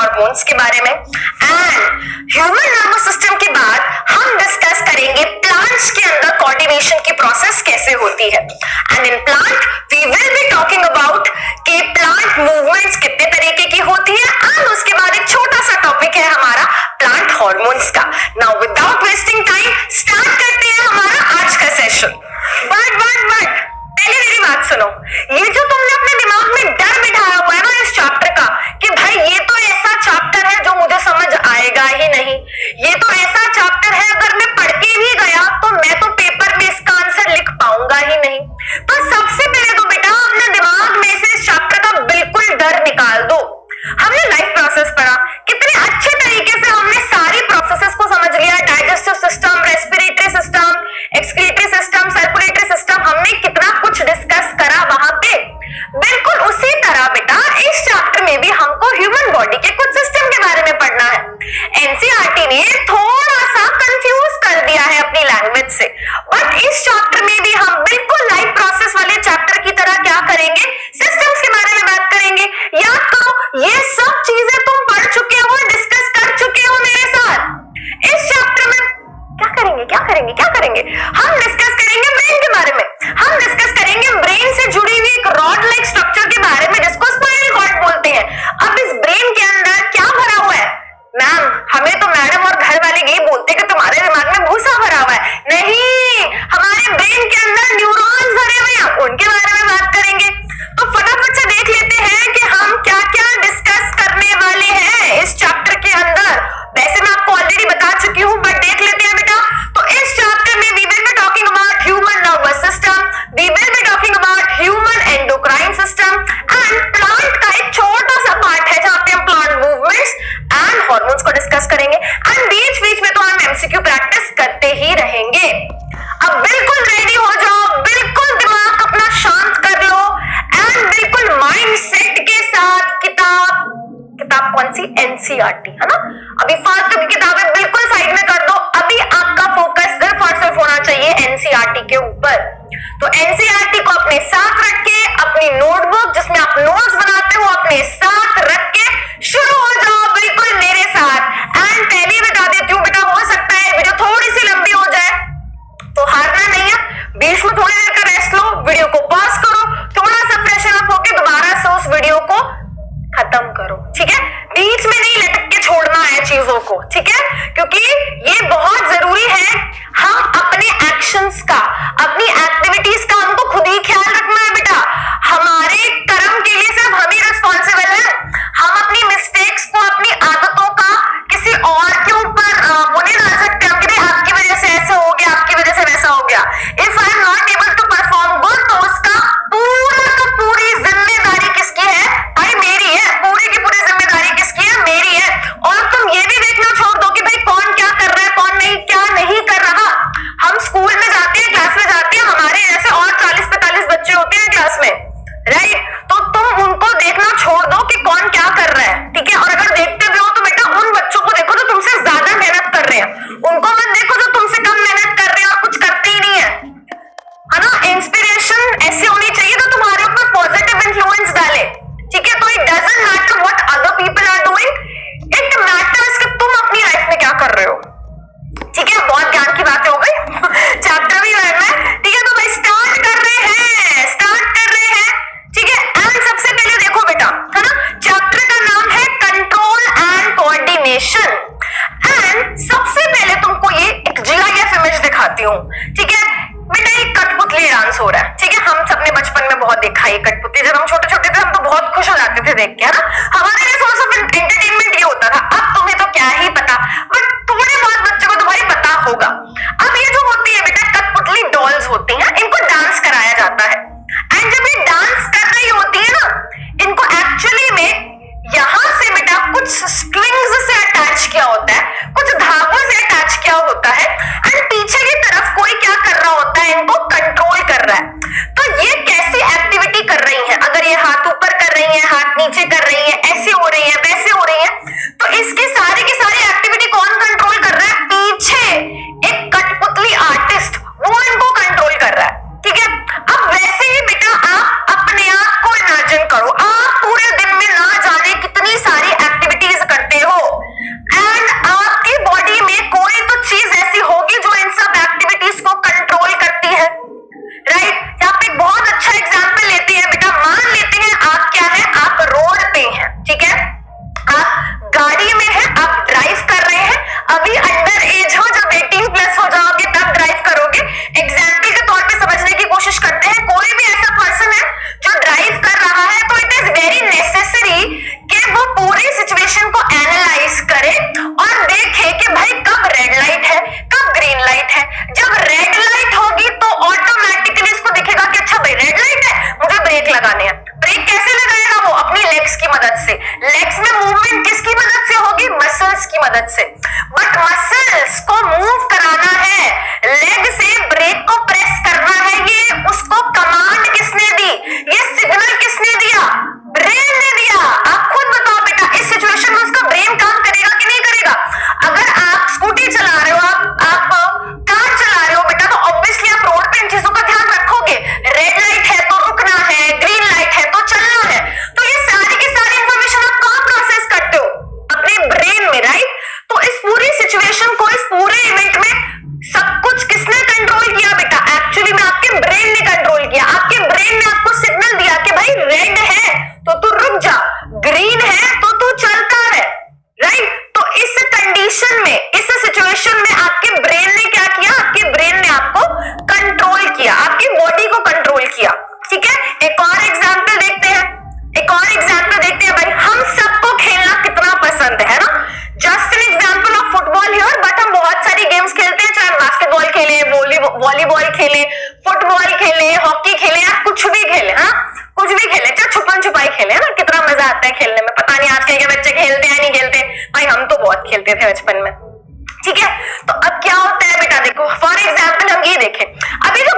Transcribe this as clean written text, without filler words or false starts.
Hormones के बारे में एंड ह्यूमन नर्वस सिस्टम के बाद हम डिस्कस करेंगे प्लांट्स के अंदर कोऑर्डिनेशन की प्रोसेस कैसे होती है and in plant we will be talking about कि प्लांट मूवमेंट्स कितने तरीके की होती है एंड उसके बाद एक छोटा सा टॉपिक है हमारा प्लांट हार्मोन्स का। Now without wasting time start करते हैं हमारा आज का सेशन। बट पहले मेरी बात सुनो, ये जो तुमने अपने दिमाग में डर बिठाया हुआ है ना इस चैप्टर का कि भाई ये तो ऐसा चैप्टर है जो मुझे समझ आएगा ही नहीं, ये तो ऐसा चैप्टर है अगर मैं पढ़ के भी गया तो मैं तो पेपर में इसका आंसर लिख पाऊंगा ही नहीं। तो सबसे पहले तो बेटा अपने दिमाग में से इस चैप्टर का बिल्कुल डर निकाल दो। हमने लाइफ प्रोसेस पढ़ा, कितने अच्छे तरीके से हमने सारी प्रोसेसेस को समझ लिया, digestive system, respiratory system, excretory system, circulatory system, हमने कितना कुछ डिस्कस करा वहां पे। बिल्कुल उसी तरह बेटा इस चैप्टर में भी हमको ह्यूमन बॉडी के कुछ सिस्टम के बारे में पढ़ना है। एनसीईआरटी ने थोड़ा सा कंफ्यूज कर दिया है अपनी लैंग्वेज से, बट इस चैप्टर में भी हम बिल्कुल लाइफ प्रोसेस वाले चैप्टर की तरह क्या करेंगे, सिस्टम्स के बारे में बात करेंगे। याद करो ये सब चीजें तुम पढ़ चुके हो, डिस्कस कर चुके हो मेरे साथ। इस चैप्टर में क्या करेंगे हम डिस्कस करेंगे ब्रेन के बारे में, हम डिस्कस करेंगे ब्रेन से जुड़ी हुई एक रॉड लाइक स्ट्रक्चर के बारे में जिसको स्पाइनल कॉर्ड बोलते हैं। अब इस ब्रेन के अंदर क्या भरा हुआ है? मैम हमें तो मैडम और घर वाले यही बोलते हैं कि तुम्हारे दिमाग में भूसा भरा हुआ है। नहीं, हमारे ब्रेन के अंदर न्यूरॉन्स भरे हुए हैं, उनके बारे में बात करेंगे। तो फटाफट से देख लेते हैं कि हम क्या क्या डिस्कस करने वाले हैं इस चैप्टर के अंदर। वैसे मैं आपको ऑलरेडी बता चुकी हूं बट देख लेते हैं बेटा। तो इस चैप्टर में we will be talking about human nervous system, we will be talking about human endocrine system and plant का एक छोटा सा पार्ट है जहां पे हम प्लांट मूवमेंट्स एंड हार्मोन्स को डिस्कस करेंगे एंड बीच बीच में तो हम एमसीक्यू प्रैक्टिस करते ही रहेंगे। अब बिल्कुल रेडी हो जाओ, बिल्कुल दिमाग अपना शांत कर लो एंड बिल्कुल माइंड सेट के साथ किताब कौन सी? एनसीईआरटी, है ना। अभी फालतू की किताबें बिल्कुल साइड में कर दो, अभी आपका फोकस सिर्फ और सिर्फ होना चाहिए एनसीईआरटी के ऊपर। तो एनसीईआरटी को अपने साथ रख के, अपनी नोटबुक जिसमें आप नोट्स बनाते हो अपने साथ रख के शुरू हो जाओ बिल्कुल मेरे साथ। एंड पहले बता देती हूँ बेटा, हो सकता है वीडियो थोड़ी सी लंबी हो जाए तो हारना नहीं है, बीच में थोड़ी देर का रेस्ट लो, वीडियो को पॉज करो, थोड़ा सा फ्रेशन अप होके दोबारा से उस वीडियो को खत्म करो, ठीक है। बीच में नहीं लटक के छोड़ना है चीजों को, ठीक है, क्योंकि ये बहुत जरूरी है। हम अपने एक्शंस का, अपनी एक्टिविटीज का हमको खुद ही ख्याल रखना है बेटा। हमारे कर्म के लिए सिर्फ हम ही रिस्पॉन्सिबल है। हम अपनी मिस्टेक्स को, अपनी आदतों का किसी और के ऊपर वो नहीं डाल सकते हम कि भाई आपकी वजह से ऐसा हो गया, आपकी वजह से वैसा हो गया। If I am not able to perform good तो उसका पूरी जिम्मेदारी किसकी है? भाई मेरी है। पूरी की पूरी जिम्मेदारी किसकी है? मेरी है। और तुम ये भी देखना छोड़ दो कि भाई कौन क्या कर रहा है, कौन नहीं क्या नहीं कर रहा। हम स्कूल में जाते हैं, क्लास में जाते हैं, हमारे ऐसे और 40-45 बच्चे होते हैं क्लास में, राइट। तो तुम उनको देखना छोड़ दो कि कौन क्या कर रहा है, ठीक है। और अगर देखते भी हो तो बेटा उन बच्चों को देखो जो तुमसे ज्यादा मेहनत कर रहे हैं, उनको मत देखो जो तुमसे कम मेहनत कर रहे हैं और कुछ करते ही नहीं है ना। इंस्पिरेशन ऐसी होनी चाहिए तो तुम्हारे ऊपर पॉजिटिव इन्फ्लुएंस डाले, ठीक है। तो it doesn't matter what other people are doing, it matters कि तुम अपनी लाइफ में क्या कर रहे हो, ठीक है। बहुत ज्ञान की बातें हो गई, चैप्टर भी पढ़ना है, ठीक है। तो भाई स्टार्ट कर रहे हैं, ठीक है। एंड सबसे पहले देखो बेटा, है ना, चैप्टर का नाम है कंट्रोल एंड कोऑर्डिनेशन। एंड सबसे पहले तुमको ये एक जीआईएफ इमेज दिखाती हूँ, ठीक है। बेटा एक कठपुतली डांस हो रहा है, ठीक है। हम सबने बचपन में बहुत देखा ये कठपुतली, जब हम छोटे छोटे थे हम तो बहुत खुश हो जाते थे देख के, है ना। हमारे लिए सोर्स ऑफ एंटरटेनमेंट ये होता था। अब तुम्हें तो क्या ही पता, बट थोड़े बहुत बच्चों को तुम्हारी पता होगा। अब ये जो होती है बेटा कठपुतली डॉल्स होती हैं, इनको डांस कराया जाता है। एंड जब ये डांस कर रही होती है ना, इनको एक्चुअली में यहां से बेटा कुछ स्ट्रिंग्स से अटैच किया होता है, कुछ धागों से अटैच किया होता है एंड पीछे की तरफ कोई क्या कर रहा होता है, इनको कंट्रोल कर रहा है। तो ये कैसी एक्टिविटी कर रही है? अगर ये हाथ ऊपर कर रही है, हाथ नीचे कर रही है, ऐसे हो जाओगे तब ड्राइव करोगे। एग्जाम्पल के तौर पे समझने की कोशिश करते हैं, कोई भी ऐसा पर्सन है जो ड्राइव कर रहा है तो इट इज वेरी नेसेसरी कि वो पूरी सिचुएशन को एनालाइज करे और देखे कि भाई कब रेड लाइट है कब ग्रीन लाइट है। जब रेड लाइट होगी तो ऑटोमेटिकली इसको दिखेगा कि अच्छा भाई रेड लाइट है, मुझे ब्रेक लगाने हैं। ब्रेक कैसे लगाएगा वो? अपनी लेग्स की मदद से। लेग्स में मूवमेंट किसकी मदद से होगी? मसल्स की मदद से। बट मसल्स को मूव कराना है, लेग से ब्रेक को प्रेस करना है, ये उसको कमांड किसने दी? ये सिग्नल किसने दिया? ब्रेन ने दिया। आप खुद बताओ बेटा, इस सिचुएशन में उसका ब्रेन काम करेगा कि नहीं करेगा? अगर आप स्कूटी चला रहे हो, आप कार चला रहे हो बेटा, तो ऑब्वियसली आप रोड पे इन चीजों का ध्यान रखोगे। रेड लाइट है तो रुकना है, ग्रीन लाइट है तो चलना है। तो ये सारी की सारी इंफॉर्मेशन आप कहां प्रोसेस करते हो? अपने ब्रेन में, राइट? तो इस पूरी सिचुएशन को, इस पूरे इवेंट में सब कुछ किसने कंट्रोल किया बेटा? एक्चुअली में आपके ब्रेन ने कंट्रोल किया। आपके ब्रेन ने आपको सिग्नल दिया कि भाई रेड है तो तू रुक जा, ग्रीन है तो तू चलता है, राइट? तो इस कंडीशन में, इस सिचुएशन में आपके ब्रेन ने क्या किया? आपके ब्रेन ने आपको कंट्रोल किया, आपकी बॉडी को कंट्रोल किया। ठीक है, एक और एग्जांपल देखते हैं, एक और एग्जांपल देखते हैं। भाई हम सबको खेलना कितना पसंद है ना? Just an example of football here, but हम बहुत सारी गेम्स खेलते हैं, चाहे बास्केटबॉल खेले, वॉलीबॉल खेले, फुटबॉल खेले, हॉकी खेले, या कुछ भी खेले, हाँ कुछ भी खेले, चाहे छुपन छुपाई खेले ना, कितना मजा आता है खेलने में। पता नहीं आजकल के बच्चे खेलते हैं नहीं खेलते, भाई हम तो बहुत खेलते थे बचपन में। ठीक है, तो अब क्या होता है बेटा, देखो फॉर एग्जाम्पल हम ये देखें, अभी जो